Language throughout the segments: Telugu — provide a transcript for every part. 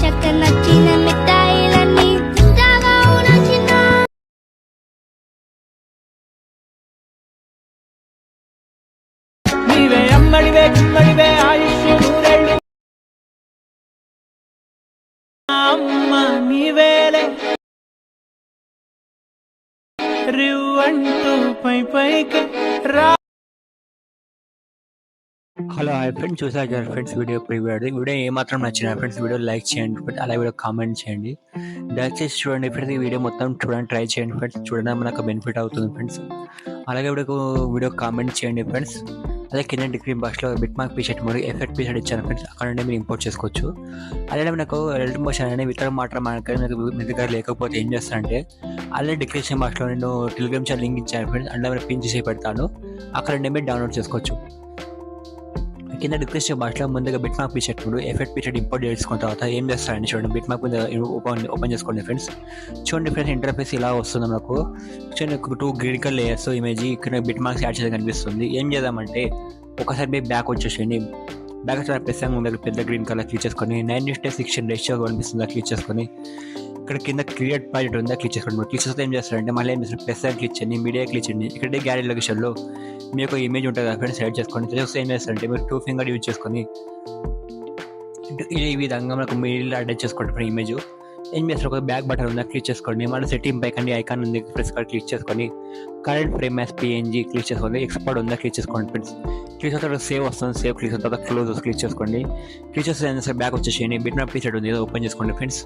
తినక నచ్చిన మిఠాయిలన్నీ తింటావా అవునా చిన్న. నీవే అమ్మడివే గుమ్మడివే ఆయుష్ నూరేళ్ళు అమ్మ నీవేలే రివ్వంటూ పైకి రా. హలో హాయ్ ఫ్రెండ్స్, చూసారు కదా ఫ్రెండ్స్ వీడియో ఏమాత్రం నచ్చిన ఫ్రెండ్స్ వీడియో లైక్ చేయండి ఫ్రెండ్స్, అలాగే వీడియో కామెంట్ చేయండి, దయచేసి చూడండి ఫ్రెండ్స్. ఈ వీడియో మొత్తం చూడండి, ట్రై చేయండి ఫ్రెండ్స్, చూడడం మనకు బెనిఫిట్ అవుతుంది ఫ్రెండ్స్. అలాగే వీడియో కామెంట్ చేయండి ఫ్రెండ్స్. అదే కింద డిస్క్రిప్షన్ బాక్స్లో బిట్ మార్క్ పీషర్ట్ మరియు ఎఫెక్ట్ పీషర్ట్ ఇచ్చాను ఫ్రెండ్స్, అక్కడ నుండి మీరు ఇంపోర్ట్ చేసుకోవచ్చు. అలాగే మనకు ఎడిట్ మోషన్ అనేది ఇతర మాట మనకు మీ దగ్గర లేకపోతే ఏం చేస్తానంటే అలాగే డిస్క్రిప్షన్ బాక్స్లో నేను టెలిగ్రామ్ ఛానల్ లింక్ ఇచ్చాను ఫ్రెండ్స్, అందులో మీరు పిన్ చేసి పెడతాను, అక్కడ నుండి మీరు డౌన్లోడ్ చేసుకోవచ్చు. కింద డిస్క్రిప్షన్ బాక్స్లో ముందుగా బిట్ మార్క్ పీషర్ట్ ఎఫెక్ట్ పీషర్ట్ ఇంపోర్ట్ చేసుకున్న తర్వాత ఏం చేస్తారండి చూడండి, బిట్ మార్క్ ఓపెన్ చేసుకోండి ఫ్రెండ్స్. చూడండి ఫ్రెండ్స్, ఇంటర్ఫేస్ ఇలా వస్తుంది మనకు. చూడండి 2 గ్రీన్ కలర్ లేయర్స్ ఇమేజ్ ఇక్కడ బిట్ మార్క్స్ యాడ్ చేయడం కనిపిస్తుంది. ఏం చేద్దామంటే ఒకసారి మీరు బ్యాక్ వచ్చేసేయండి. బ్యాక్ వచ్చి ప్రెస్ దగ్గర పెద్ద గ్రీన్ కలర్ క్లిక్ చేసుకొని 9:16 రేషియో కనిపిస్తుంది, క్లిక్ చేసుకొని ఇక్కడ కింద క్రియేట్ ప్రాజెక్ట్ ఉందా క్లిక్ చేసుకోండి. క్లిక్ చేస్తే ఏం చేస్తారంటే మళ్ళీ ఏం చేస్తారు, ప్రెస్ క్లిక్ చేయండి, మీడియా క్లిక్ చేయండి. ఇక్కడ గ్యాలరీ లొకేషన్లో మీ యొక్క ఇమేజ్ ఉంటుంది కదా ఫ్రెండ్స్, సెలెక్ట్ చేసుకోండి. చేస్తే ఏం చేస్తారంటే మీరు 2 ఫింగర్ యూజ్ చేసుకొని ఈ విధంగా మనకు మీడియాలో అటాచ్ చేసుకోండి ఫ్రెండ్ ఇమేజ్. ఏం చేస్తారు, ఒక బ్యాక్ బటన్ ఉందా క్లిక్ చేసుకోండి, మళ్ళీ సెట్టింగ్ పైకండి ఐకాన్ ఉంది ప్రెస్ క్లిక్ చేసుకొని current frame as PNG click చేసుకోండి, ఎక్స్పోర్ట్ ఉందా క్లిక్ చేసుకోండి ఫ్రెండ్స్. క్లిక్ చేసిన తర్వాత సేవ్ వస్తుంది, సేవ్ క్లిక్ చేసిన తర్వాత క్లోజ్ క్లిక్ చేసుకోండి. క్లిక్ చేస్తే ఏం చేస్తారు, బ్యాక్ వచ్చేసేయండి. బిట్ మ్యాప్ పీసెట్ ఉంది కదా ఓపెన్ చేసుకోండి ఫ్రెండ్స్.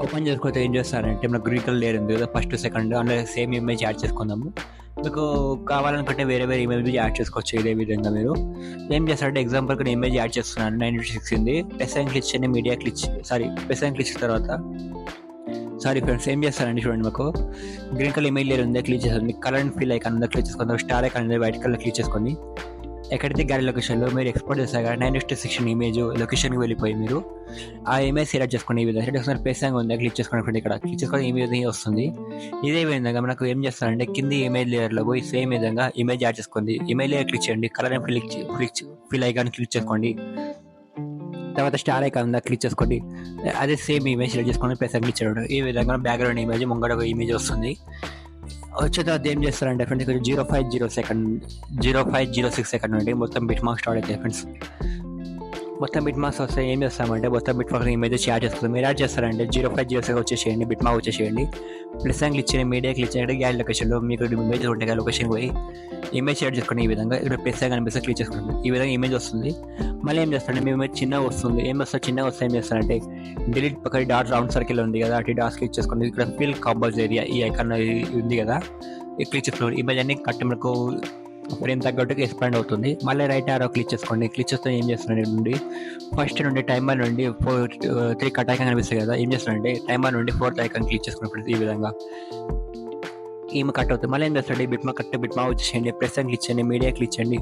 ఓపెన్ చేసుకుంటే ఏం చేస్తారంటే మనకు గ్రీన్ కలర్ లేయర్ ఉంది కదా ఫస్ట్ సెకండ్, అందులో సేమ్ ఇమేజ్ యాడ్ చేసుకుందాము. మీకు కావాలనుకుంటే వేరే ఇమేజ్ యాడ్ చేసుకోవచ్చు. ఇదే విధంగా మీరు ఏం చేస్తారంటే ఎగ్జాంపుల్కి నేను ఇమేజ్ యాడ్ చేస్తున్నాను, 9:6 ఉంది. ప్రెస్ క్లిక్ చేయండి, మీడియా క్లిక్ ప్రెస్ క్లిక్ తర్వాత ఫ్రెండ్స్ ఏం చేస్తారండి చూడండి, మాకు గ్రీన్ కలర్ ఇమేజ్ లేయర్ ఉంది క్లిక్ చేస్తుంది, కలర్ ఫిల్ ఐకాన్ ఉందా క్లిక్ చేసుకుందాం, స్టార్ ఐకాన్ ఉంది వైట్ కలర్ క్లిక్ చేసుకోండి. ఎక్కడైతే గ్యాలరీ లొకేషన్లో మీరు ఎక్స్పోర్ట్ చేస్తారు కదా 9:16 ఇమేజ్ లొకేషన్కి వెళ్ళిపోయి మీరు ఆ ఇమేజ్ సెలెక్ట్ చేసుకోండి. ఈ విధంగా సెలెక్ట్ చేసుకుని పేసాంగ్ ఉంది క్లిక్ చేసుకోండి ఫ్రెండ్, ఇక్కడ క్లిక్ చేసుకొని ఈ విధంగా వస్తుంది. ఇదే విధంగా మనకు ఏం చేస్తారంటే కింది ఇమేజ్ లేయర్లో పోయి సేమ్ విధంగా ఇమేజ్ యాడ్ చేసుకోండి. ఇమేజ్ లేయర్ క్లిక్ చేయండి, colour and fill icon click చేసుకోండి, తర్వాత స్టార్ ఐకాన్ ఉందా క్లిక్ చేసుకోండి. అదే సేమ్ ఇమేజ్ సెలెక్ట్ చేసుకోండి, పేసాంగ్ క్లిక్ చేయడం. ఈ విధంగా బ్యాక్గ్రౌండ్ ఇమేజ్ ముంగడ ఒక ఇమేజ్ వస్తుంది. వచ్చే తర్వాత ఏం చేస్తారంటే ఫ్రెండ్స్, ఇక్కడ 0506 సెకండ్ నుండి మొత్తం బిట్ మార్క్స్ స్టార్ట్ అవుతాయి ఫ్రెండ్స్. మొత్తం బిట్ మార్క్స్ వస్తే ఏం చేస్తామంటే మొత్తం బిట్ మార్క్స్ ఇమేజెస్ యాడ్ చేస్తుంది. మీరు యాడ్ చేస్తారంటే 0506 వచ్చేసేయండి, బిట్ మార్క్ వచ్చేసేయండి. ప్లస్ క్లిక్ చేయండి, మీడియా క్లిక్ చేయండి, గ్యాలరీ లొకేషన్లో మీకు ఇమేజ్ ఉంటాయి కదా లొకేషన్ పోయి ఇమేజ్ యాడ్ చేసుకోండి. ఈ విధంగా ఇక్కడ ప్లస్ కనిపిస్తే క్లిక్ చేసుకోండి, ఈ విధంగా ఇమేజ్ వస్తుంది. మళ్ళీ ఏం చేస్తారంటే మీ ఇమేజ్ చిన్నగా వస్తుంది. ఏం వస్తుంది, చిన్నగా వస్తే ఏం చేస్తారంటే డిలీట్ పక్కన డాట్ రౌండ్ సర్కిల్ ఉంది కదా, అటు డాట్స్ క్లిక్ చేసుకోండి. ఇక్కడ ఫిల్ కంపోజ్ ఏరియా ఈ ఐకాన్ ఉంది కదా, క్లిక్ చేసుకోండి. ఇమేజ్ అన్ని కట్ మనకు ఫ్రేమ్ తగ్గట్టుగా ఎక్స్పాండ్ అవుతుంది. మళ్ళీ రైట్ ఆరో క్లిక్ చేసుకోండి. క్లిక్ చేస్తే ఏం చేస్తున్నాడు నుండి ఫస్ట్ నుండి టైమర్ నుండి 3 కట్ ఐకాన్ కనిపిస్తాయి కదా, ఏం చేస్తున్నారంటే టైమర్ నుండి 4th ఐకాన్ క్లిక్ చేసుకున్నప్పుడు ఈ విధంగా ఈమె కట్ అవుతుంది. మళ్ళీ ఏం చేస్తాడు, బిట్ మార్క్ వచ్చేసేయండి, ప్రెస్ క్లిక్ చేయండి, మీడియా క్లిక్ చేయండి,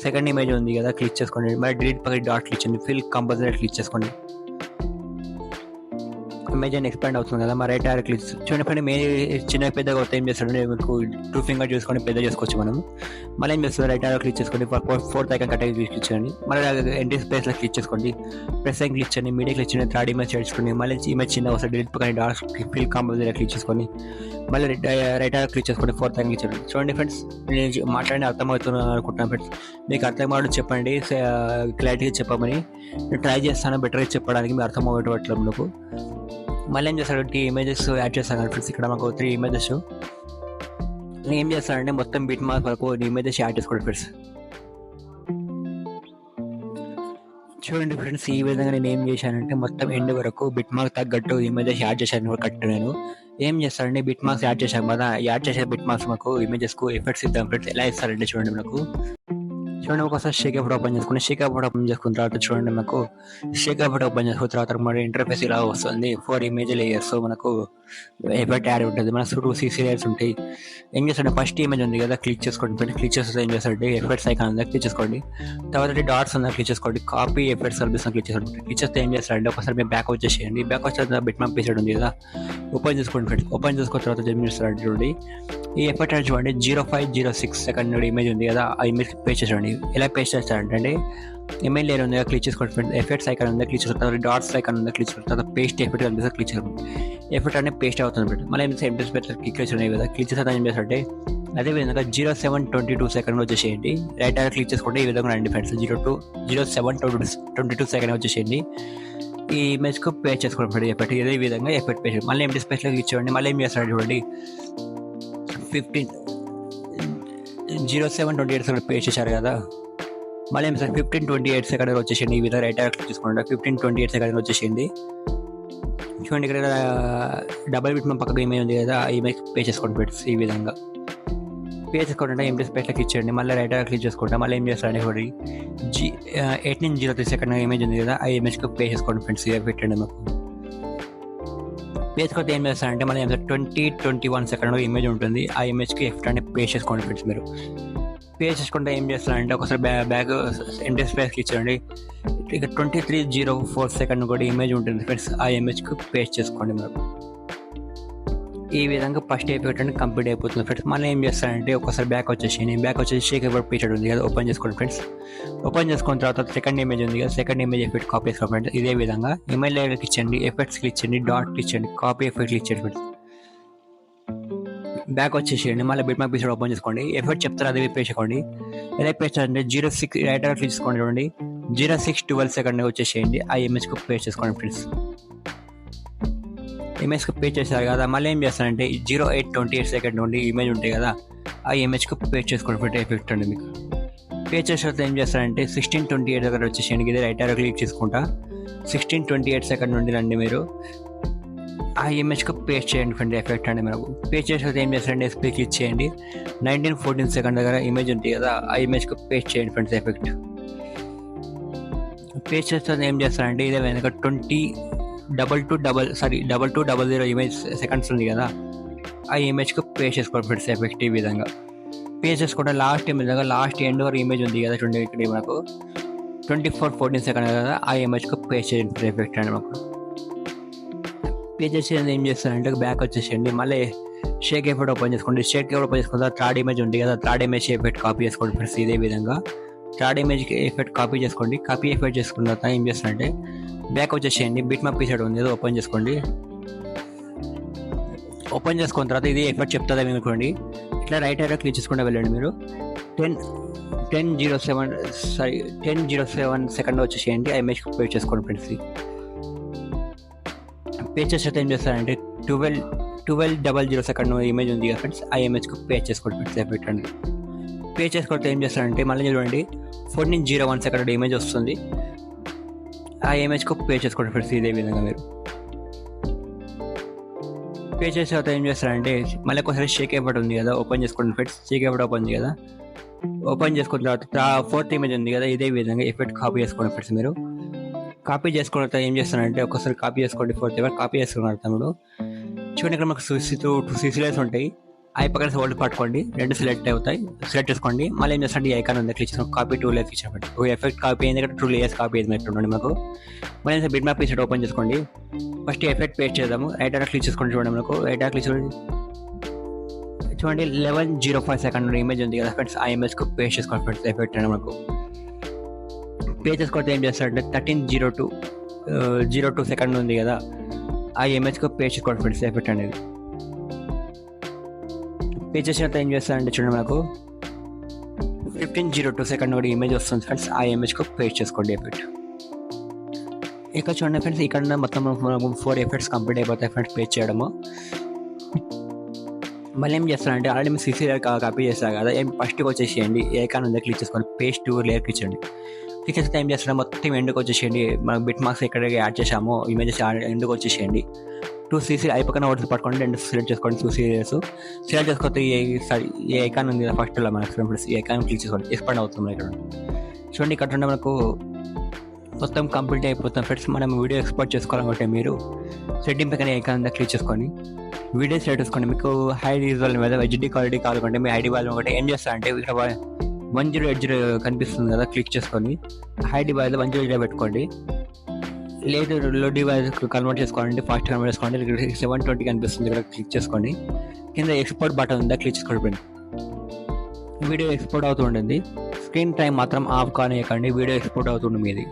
సెకండ్ ఇమేజ్ ఉంది కదా క్లిక్ చేసుకోండి. మళ్ళీ డిలీట్ పక్కన డాట్ క్లిక్ చేయండి, ఫిల్ కంపోజర్ క్లిక్ చేసుకోండి. ఇమేజ్ అని ఎక్స్పాండ్ అవుతుంది కదా, మరి రైట్ ఆరో క్లిక్ చూడండి ఫ్రెండ్. మీ చిన్న పెద్దగా అవుతాయి ఏం చేస్తాడు, మీకు 2 ఫింగర్ చూసుకొని పెద్ద చేసుకోవచ్చు మనం. మళ్ళీ ఏం చేస్తుంది, రైట్ ఆరో క్లిక్ చేసుకోండి, 4th ఐకాన్ కట్ క్లిక్ చేయండి, మళ్ళీ ఎంట్రీ స్పేస్లో క్లిక్ చేసుకోండి, ప్రెస్ క్లిక్ చేయండి, మీడియా క్లిక్ చేయండి, 3rd ఇమేజ్ చేసుకోండి. మళ్ళీ ఇమేజ్ చిన్న వస్తుంది, డిలీట్ పక్కన డాట్ ఫిల్ కంపోజర్ క్లిక్ చేసుకొని మళ్ళీ రైట్ ఆరో క్లిక్ చేసుకొని 4th ఐకాన్ క్లిక్ చేయండి. చూడండి ఫ్రెండ్స్, నేను మాట్లాడి అర్థమవుతున్నాను అనుకుంటున్నాను ఫ్రెండ్స్. మీకు అర్థమవుతుంది చెప్పండి, క్లారిటీగా చెప్పమని నేను ట్రై చేస్తాను, బెటర్గా చెప్పడానికి మీరు అర్థమవుతుంది మీకు. మళ్ళీ ఏం చేస్తాడు, 2 ఇమేజెస్ యాడ్ చేస్తాను కదా ఫ్రెండ్స్. ఇక్కడ మాకు 3 ఇమేజెస్ ఏం చేస్తానంటే మొత్తం బిట్ మార్క్ వరకు ఇమేజెస్ యాడ్ చేసుకోండి ఫ్రెండ్స్. చూడండి ఫ్రెండ్స్, ఈ విధంగా నేను ఏం చేశానంటే మొత్తం ఎండ్ వరకు బిట్ మార్క్ తగ్గట్టు ఇమేజెస్ యాడ్ చేశాను కరెక్ట్. నేను ఏం చేస్తానంటే బిట్ మార్క్స్ యాడ్ చేశాను కదా, యాడ్ చేసే బిట్ మార్క్స్ మాకు ఇమేజెస్కు ఎఫెక్ట్స్ ఇద్దాం ఫ్రెండ్స్. ఎలా ఇస్తారంటే చూడండి, మనకు చూడండి ఒకసారి షేక్ అప్ ఓపెన్ చేసుకుని ఓపెన్ చేసుకున్న తర్వాత చూడండి మనకు షేక్ అప్ ఓపెన్ చేసుకున్న తర్వాత మన ఇంటర్ఫేస్ ఇలా వస్తుంది. 4 ఇమేజ్ లేయర్స్ మనకు ఎఫెక్ట్ యాడ్ ఉంటుంది, మనకు 2 లేయర్స్ ఉంటాయి. ఏం చేస్తాడు, ఫస్ట్ ఇమేజ్ ఉంది కదా క్లిక్ చేసుకోండి, క్లిక్ చేస్తే ఏం చేస్తాడు ఎఫెక్ట్స్ ఐకాన్ ఉందా క్లిక్ చేసుకోండి, తర్వాత డాట్స్ ఉందా క్లిక్ చేసుకోండి, కాపీ ఎఫెక్ట్స్ సర్వీస్ క్లిక్ చేసుకోండి. క్లిక్ చేస్తే ఏం చేస్తారంటే ఒకసారి మీరు బ్యాక్ వచ్చేసేయండి, బ్యాక్ వచ్చే బిట్ మ్యాప్ పీసెడ్ ఉంది కదా ఓపెన్ చేసుకోండి ఫ్రెండ్స్. ఓపెన్ చేసుకున్న తర్వాత ఏం చేస్తారంటే చూడండి ఈ ఎఫెక్ట్ చూడండి 0506 సెకండ్ ఇమేజ్ ఉంది కదా, ఆ ఇమేజ్ పేస్ట్ చేయండి. ఎలా పేస్ట్ చేస్తారంటే ఇమేజ్ లేయర్ ఉంది క్లిక్ చేసుకోండి ఫ్రెండ్స్. ఎఫెక్ట్స్ ఐకాన్ ఉంది క్లిక్ చేసుకోండి. తర్వాత డాట్స్ ఐకాన్ ఉంది క్లిక్ చేసుకోండి. తర్వాత పేస్ట్ ఎఫెక్ట్ కనిపిస్తుంది క్లిక్ చేసుకోండి. ఎఫెక్ట్ అనేది పేస్ట్ అవుతుంది ఫ్రెండ్స్. మళ్ళీ ఏం చేస్తే ఎంప్రెస్ పెట్టి క్లిక్ చేసి కదా క్లిక్ చేస్తే ఏం చేస్తారంటే అదేవిధంగా 07:22 సెకండ్ వచ్చేసేయండి. రైట్ ఆర్ క్లిక్ చేసుకుంటే ఈ విధంగా రండి ఫ్రెండ్స్. 07:22 సెకండ్ వచ్చేసేయండి. ఈ ఇమేజ్కు పేస్ట్ చేసుకోండి ఫ్రెండ్ ఎఫెక్ట్. ఇదే విధంగా ఎఫెక్ట్ పేస్ట్ మళ్ళీ ఎంటీ స్పేస్లో క్లిక్ చేయండి. మళ్ళీ ఏం చేస్తాడు చూడండి 07:28 సెకండ్ పేస్ట్ చేశారు కదా. మళ్ళీ ఏం సార్ 15:28 సెకండ్ వచ్చేసింది. ఈ విధంగా రైట్ క్లిక్ చేసుకోండి. 15:28 సెకండ్ వచ్చేసింది. చూడండి ఇక్కడ డబల్ బిట్ మన పక్కన ఇమేజ్ ఉంది కదా, ఆ ఇమేజ్ పే చేసుకోండి ఫ్రెండ్స్. ఈ విధంగా పే చేసుకుంటే ఎంటీ స్పేస్లో క్లిక్ చేయండి. మళ్ళీ రైట్ క్లిక్ చేసుకుంటా మళ్ళీ ఏం చేస్తారండి చూడండి 18:03 సెకండ్ ఇమేజ్ ఉంది కదా, ఆ ఇమేజ్కి పే చేసుకోండి ఫ్రెండ్స్. ఇదే పెట్టండి మాకు పే చేసుకుంటే ఏం చేస్తారంటే మళ్ళీ 20:21 సెకండ్ ఇమేజ్ ఉంటుంది, ఆ ఇమేజ్కి ఎఫెక్ట్ అనేది పే చేసుకోండి ఫ్రెండ్స్. మీరు పే చేసుకుంటే ఏం చేస్తారంటే ఒకసారి బ్యాక్ ఎంటీ స్పేస్ క్లిక్ చేయండి. ఇక 23:04 సెకండ్ కూడా ఇమేజ్ ఉంటుంది ఫ్రెండ్స్, ఆ ఇమేజ్కి పేస్ట్ చేసుకోండి మీరు. ఈ విధంగా ఫస్ట్ ఎఫెక్ట్ అనేది కంప్లీట్ అయిపోతుంది ఫ్రెండ్స్. మళ్ళీ ఏం చేస్తారంటే ఒకసారి బ్యాక్ వచ్చేసి షేక్ ఎఫెక్ట్ పేస్ట్ ఉంది కదా, ఓపెన్ చేసుకోండి ఫ్రెండ్స్. ఓపెన్ చేసుకున్న తర్వాత సెకండ్ ఇమేజ్ ఉంది కదా, సెకండ్ ఇమేజ్ ఎఫెక్ట్ కాపీ చేసుకోండి ఫ్రెండ్స్. ఇదే విధంగా ఇమేజ్ లేయర్ క్లిక్ చేయండి, ఎఫెక్ట్స్ క్లిక్ చేయండి, డాట్ క్లిక్ చేయండి, కాపీ ఎఫెక్ట్ క్లిక్ చేయండి ఫ్రెండ్స్. బ్యాక్ వచ్చేసేయండి. మళ్ళీ బిట్ మ్యాప్ పీసెడ్ ఓపెన్ చేసుకోండి. ఎఫెక్ట్ చెప్తారు అదే పేస్ట్ చేసుకోండి. ఎలా పేస్ట్ అంటే 06 రైట్ క్లిక్ చేసుకోండి. చూడండి 06:12 సెకండ్ వచ్చేసేయండి, ఆ ఇమేజ్కి పేస్ట్ చేసుకోండి ఫ్రెండ్స్. ఇమేజ్కి పేస్ట్ చేశారు కదా, మళ్ళీ ఏం చేస్తారంటే 08:28 సెకండ్ నుండి ఇమేజ్ ఉంటాయి కదా, ఆ ఇమేజ్కి పేస్ట్ చేసుకోండి ఫ్రెండ్స్. ఎఫెక్ట్ అండి మీకు పేస్ట్ చేసిన తర్వాత ఏం చేస్తారంటే 16:28 దగ్గర వచ్చేసేయండి. ఇదే రైట్ క్లిక్ చేసుకుంటా 16:28 సెకండ్ నుండి రండి మీరు, ఆ ఇమేజ్కి పేస్ట్ చేయండి ఫ్రెండ్. ఎఫెక్ట్ అండి మనకు పేస్ట్ చేసిన తర్వాత ఏం చేస్తారంటే ఎస్పీ క్లిక్ చేయండి. 19:14 సెకండ్ దగ్గర ఇమేజ్ ఉంటుంది కదా, ఆ ఇమేజ్కి పేస్ట్ చేయండి ఫ్రెండ్స్. ఎఫెక్ట్ పేస్ట్ చేస్తే ఏం చేస్తారంటే ఇదే వెనక 2200 ఇమేజ్ సెకండ్స్ ఉంది కదా, ఆ ఇమేజ్కి పేస్ట్ చేసుకోండి ఫ్రెండ్స్. ఎఫెక్ట్ ఈ విధంగా పేస్ట్ చేసుకుంటే లాస్ట్ ఎండ్ వరకు ఇమేజ్ ఉంది కదా చూడండి, ఇక్కడ మనకు 24:14 సెకండ్ కదా, ఆ ఇమేజ్కి పేస్ట్ చేయండి. ఎఫెక్ట్ అండి మనకు పే చేసేది ఏం చేస్తారంటే బ్యాక్ వచ్చేసేయండి. మళ్ళీ షేక్ ఎఫెక్ట్ ఓపెన్ చేసుకోండి. షేక్ ఎఫెక్ట్ ఓపెన్ చేసుకున్న థర్డ్ ఇమేజ్ ఉంది కదా, థర్డ్ ఇమేజ్ ఎఫెక్ట్ కాపీ చేసుకోండి ఫ్రెండ్స్. ఇదే విధంగా థర్డ్ ఇమేజ్కి ఎఫెక్ట్ కాపీ చేసుకోండి. కాపీ ఎఫెక్ట్ చేసుకున్న తర్వాత ఏం చేస్తారంటే బ్యాక్ వచ్చేసేయండి. బిట్ మ్యాప్ పీసెడ్ ఉంది కదా, ఓపెన్ చేసుకోండి. ఓపెన్ చేసుకున్న తర్వాత ఇది ఎఫెక్ట్ చెప్తుందా అనుకోండి, ఇట్లా రైట్ క్లిక్ చేసుకుంటే వెళ్ళండి మీరు. 10:07 సెకండ్ వచ్చేసేయండి, ఆ ఇమేజ్కి పేస్ట్ చేసుకోండి ఫ్రెండ్స్. పేస్ట్ చేస్తే ఏం చేస్తారంటే 12:00 సెకండ్ ఇమేజ్ ఉంది కదా ఫ్రెండ్స్, ఆ ఇమేజ్కి పేస్ట్ చేసుకోండి ఫ్రెండ్స్. ఎఫెక్ట్ అండి పేస్ట్ చేసుకుంటే ఏం చేస్తారంటే మళ్ళీ చూడండి 14:01 సెకండ్ ఇమేజ్ వస్తుంది, ఆ ఇమేజ్కి పేస్ట్ చేసుకోండి ఫ్రెండ్స్. ఇదే విధంగా మీరు పేస్ట్ చేసిన తర్వాత ఏం చేస్తారంటే మళ్ళీ ఒకసారి షేక్ ఎఫెక్ట్ ఉంది కదా, ఓపెన్ చేసుకోండి ఫ్రెండ్స్. షేక్ ఎఫెక్ట్ ఓపెన్ ఉంది కదా, ఓపెన్ చేసుకున్న తర్వాత ఫోర్త్ ఇమేజ్ ఉంది కదా, ఇదే విధంగా ఎఫెక్ట్ కాపీ చేసుకోండి ఫ్రెండ్స్. మీరు కాపీ చేసుకున్న తర్వాత ఏం చేస్తారంటే ఒకసారి కాపీ చేసుకోండి. ఫోర్త్ ఇమేజ్ కాపీ చేసుకున్నారు తమ్ముడు. చూడండి ఇక్కడ మనకు 2 లేయర్స్ ఉంటాయి, ఐ పక్కన హోల్డ్ పట్టుకోండి, 2 సెలెక్ట్ అవుతాయి. సెలెక్ట్ చేసుకోండి. మళ్ళీ ఏం చేస్తారంటే ఈ ఐకాన్ ఉంది క్లిక్ చేసుకొని కాపీ 2 లేయర్స్ ఇచ్చామండి. ఎఫెక్ట్ కాపీ అయింది ఇక్కడ 2 లేయర్స్ కాపీ అయింది ఉండండి మాకు. మళ్ళీ బిట్ మ్యాప్ పీసెడ్ ఓపెన్ చేసుకోండి. ఫస్ట్ ఎఫెక్ట్ పేస్ట్ చేద్దాము. రైట్ క్లిక్ చేసుకోండి. చూడండి మనకు రైట్ క్లిక్ చూడండి 11:05 సెకండ్ ఇమేజ్ ఉంది కదా ఫ్రెండ్స్, ఆ ఇమేజ్కి పేస్ట్ చేసుకోండి ఫ్రెండ్స్. ఎఫెక్ట్ అని మనకు పేస్ట్ చేసుకుంటే ఏం చేస్తారంటే 13:02 సెకండ్ ఉంది కదా, ఆ ఇమేజ్కి పేస్ట్ చేసుకోండి ఫ్రెండ్స్. ఎఫెక్ట్ అనేది పేస్ట్ చేసిన తర్వాత ఏం చేస్తారంటే చూడండి మనకు 15:02 సెకండ్ కూడా ఇమేజ్ వస్తుంది ఫ్రెండ్స్, ఆ ఇమేజ్కి పేస్ట్ చేసుకోండి. ఎఫెక్ట్ ఇక్కడ చూడండి ఫ్రెండ్స్, ఇక్కడ మొత్తం 4 ఎఫెక్ట్స్ కంప్లీట్ అయిపోతాయి ఫ్రెండ్స్ పేస్ట్ చేయడము. మళ్ళీ ఏం చేస్తారంటే ఆల్రెడీ మేము CC లేయర్ కాపీ చేస్తాం కదా, ఫస్ట్కి వచ్చేసేయండి. ఏ ఐకాన్ ఉందో క్లిక్ చేసుకోండి, పేస్ట్ లేయర్ క్లిక్ చేయండి. క్లిక్ చేస్తే ఏం చేస్తాం మొత్తం ఎండుకు వచ్చేసేయండి. మనం బిట్ మార్క్స్ ఎక్కడికి యాడ్ చేసామో ఇమేజెస్ ఎండుకు వచ్చేసేయండి. 2 CC ఐ పక్కన ఒకటి పట్టుకోండి, 2 సెలెక్ట్ చేసుకోండి. 2 లేయర్స్ సెలెక్ట్ చేసుకుంటే ఏ ఐకాన్ ఉంది కదా ఫస్ట్లో మనకు ఫ్రెండ్స్, ఈ ఐకాన్ క్లిక్ చేసుకోండి. ఎక్స్పాండ్ అవుతుంది ఇక్కడ చూడండి. ఇక్కడ ఉంటే మనకు మొత్తం కంప్లీట్ అయిపోతాం ఫ్రెండ్స్. మనం వీడియో ఎక్స్పోర్ట్ చేసుకోవాలనుకుంటే మీరు సెట్టింగ్ పక్కన ఐకాన్ ఉందా క్లిక్ చేసుకొని వీడియో సెలెక్ట్ చేసుకోండి. మీకు హై రిజల్యూషన్ మీద HD క్వాలిటీ కావాలంటే మీ ఐడి వాల్యూ ఒకటి ఏం చేస్తారంటే ఇక్కడ 1080 కనిపిస్తుంది కదా, క్లిక్ చేసుకొని హై డివైస్ 108 పెట్టుకోండి. లేదు లో డివైస్ కన్వర్ట్ చేసుకోవాలంటే ఫాస్ట్ కన్వర్ట్ చేసుకోండి. 720 కనిపిస్తుంది ఇక్కడ, క్లిక్ చేసుకోండి. కింద ఎక్స్పోర్ట్ బటన్ ఉందా క్లిక్ చేసుకోండి. వీడియో ఎక్స్పోర్ట్ అవుతూ ఉంటుంది. స్క్రీన్ టైం మాత్రం ఆఫ్ కానియకండి, వీడియో ఎక్స్పోర్ట్ అవుతుంది మీది.